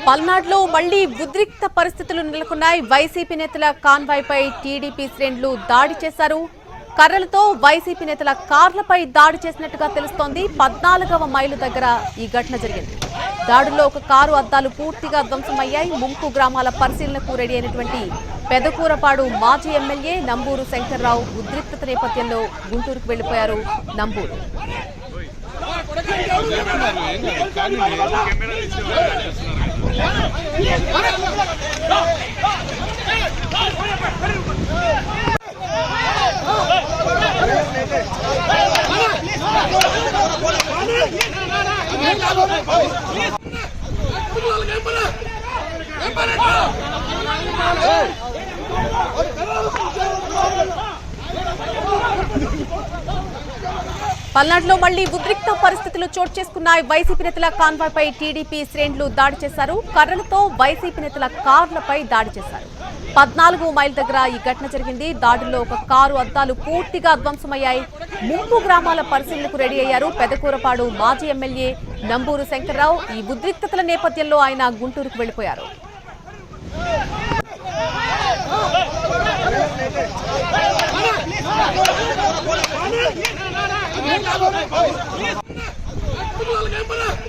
పల్నాడులో మళ్లీ ఉద్రిక్త పరిస్థితులు నెలకొన్నాయి. వైసీపీ నేతల కాన్వాయ్పై టీడీపీ శ్రేణులు దాడి చేశారు. కర్రలతో వైసీపీ నేతల కార్లపై దాడి చేసినట్టుగా తెలుస్తోంది. 14వ మైలు దగ్గర ఈ ఘటన జరిగింది. దాడుల్లో ఒక కారు అద్దాలు పూర్తిగా ధ్వంసమయ్యాయి. ముంపు గ్రామాల పరిశీలనకు రెడీ అయినటువంటి పెదకూరపాడు మాజీ ఎమ్మెల్యే నంబూరు శంకర్రావు ఉద్రిక్తత నేపథ్యంలో గుంటూరుకు వెళ్లిపోయారు. నంబూరు పల్నాడులో మళ్లీ ఉద్రిక్త పరిస్థితులు చోటు చేసుకున్నాయి. వైసీపీ నేతల కాన్వాయ్పై టీడీపీ శ్రేణులు దాడి చేశారు. కర్రలతో వైసీపీ నేతల కార్లపై దాడి చేశారు. 14వ మైల్ దగ్గర ఈ ఘటన జరిగింది. దాడుల్లో ఒక కారు అద్దాలు పూర్తిగా ధ్వంసమయ్యాయి. ముంపు గ్రామాల పరిశీలనకు రెడీ అయ్యారు పెదకూరపాడు మాజీ ఎమ్మెల్యే నంబూరు శంకర్రావు. ఈ ఉద్రిక్తతల నేపథ్యంలో ఆయన గుంటూరుకు వెళ్లిపోయారు. Come on,